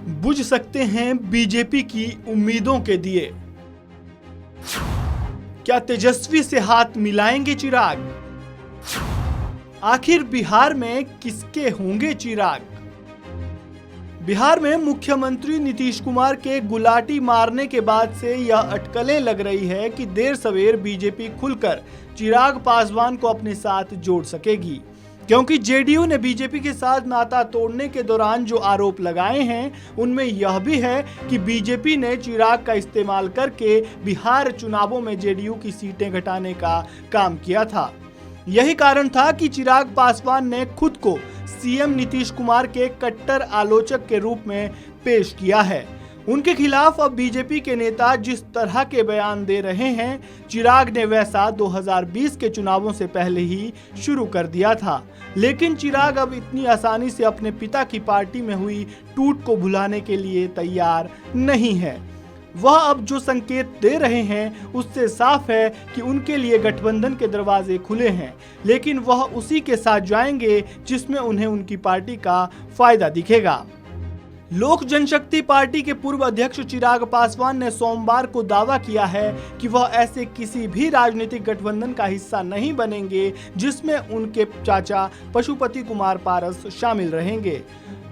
बुझ सकते हैं बीजेपी की उम्मीदों के दिए। क्या तेजस्वी से हाथ मिलाएंगे चिराग? आखिर बिहार में किसके होंगे चिराग? बिहार में मुख्यमंत्री नीतीश कुमार के गुलाटी मारने के बाद से यह अटकलें लग रही है कि देर सवेर बीजेपी खुलकर चिराग पासवान को अपने साथ जोड़ सकेगी, क्योंकि जेडीयू ने बीजेपी के साथ नाता तोड़ने के दौरान जो आरोप लगाए हैं उनमें यह भी है कि बीजेपी ने चिराग का इस्तेमाल करके बिहार चुनावों में जेडीयू की सीटें घटाने का काम किया था। यही कारण था कि चिराग पासवान ने खुद को सीएम नीतीश कुमार के कट्टर आलोचक के रूप में पेश किया है। उनके खिलाफ अब बीजेपी के नेता जिस तरह के बयान दे रहे हैं, चिराग ने वैसा 2020 के चुनावों से पहले ही शुरू कर दिया था। लेकिन चिराग अब इतनी आसानी से अपने पिता की पार्टी में हुई टूट को भुलाने के लिए तैयार नहीं है। वह अब जो संकेत दे रहे हैं उससे साफ है कि उनके लिए गठबंधन के दरवाजे खुले हैं, लेकिन वह उसी के साथ जाएंगे जिसमें उन्हें उनकी पार्टी का फायदा दिखेगा। लोक जनशक्ति पार्टी के पूर्व अध्यक्ष चिराग पासवान ने सोमवार को दावा किया है कि वह ऐसे किसी भी राजनीतिक गठबंधन का हिस्सा नहीं बनेंगे जिसमें उनके चाचा पशुपति कुमार पारस शामिल रहेंगे।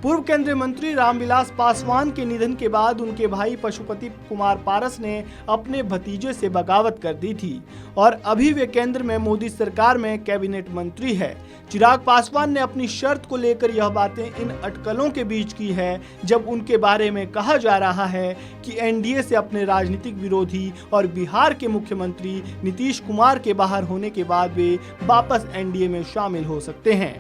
पूर्व केंद्रीय मंत्री रामविलास पासवान के निधन के बाद उनके भाई पशुपति कुमार पारस ने अपने भतीजे से बगावत कर दी थी और अभी वे केंद्र में मोदी सरकार में कैबिनेट मंत्री है। चिराग पासवान ने अपनी शर्त को लेकर यह बातें इन अटकलों के बीच की है, जब उनके बारे में कहा जा रहा है कि एनडीए से अपने राजनीतिक विरोधी और बिहार के मुख्यमंत्री नीतीश कुमार के बाहर होने के बाद वे वापस एनडीए में शामिल हो सकते हैं।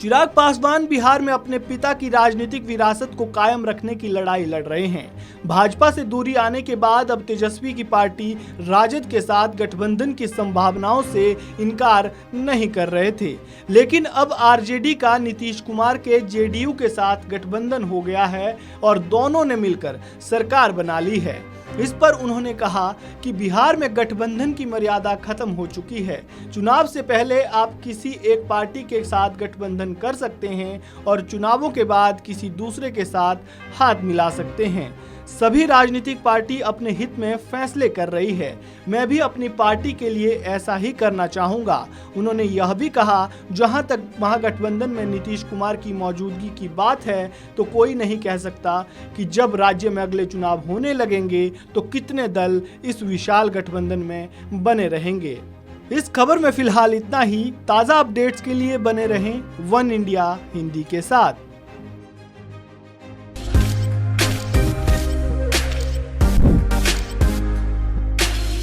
चिराग पासवान बिहार में अपने पिता की राजनीतिक विरासत को कायम रखने की लड़ाई लड़ रहे हैं। भाजपा से दूरी आने के बाद अब तेजस्वी की पार्टी राजद के साथ गठबंधन की संभावनाओं से इनकार नहीं कर रहे थे, लेकिन अब आरजेडी का नीतीश कुमार के जेडीयू के साथ गठबंधन हो गया है और दोनों ने मिलकर सरकार बना ली है। इस पर उन्होंने कहा कि बिहार में गठबंधन की मर्यादा खत्म हो चुकी है। चुनाव से पहले आप किसी एक पार्टी के साथ गठबंधन कर सकते हैं और चुनावों के बाद किसी दूसरे के साथ हाथ मिला सकते हैं। सभी राजनीतिक पार्टी अपने हित में फैसले कर रही है। मैं भी अपनी पार्टी के लिए ऐसा ही करना चाहूंगा। उन्होंने यह भी कहा, जहां तक महागठबंधन में नीतीश कुमार की मौजूदगी की बात है तो कोई नहीं कह सकता कि जब राज्य में अगले चुनाव होने लगेंगे तो कितने दल इस विशाल गठबंधन में बने रहेंगे। इस खबर में फिलहाल इतना ही। ताज़ा अपडेट्स के लिए बने रहें वन इंडिया हिंदी के साथ।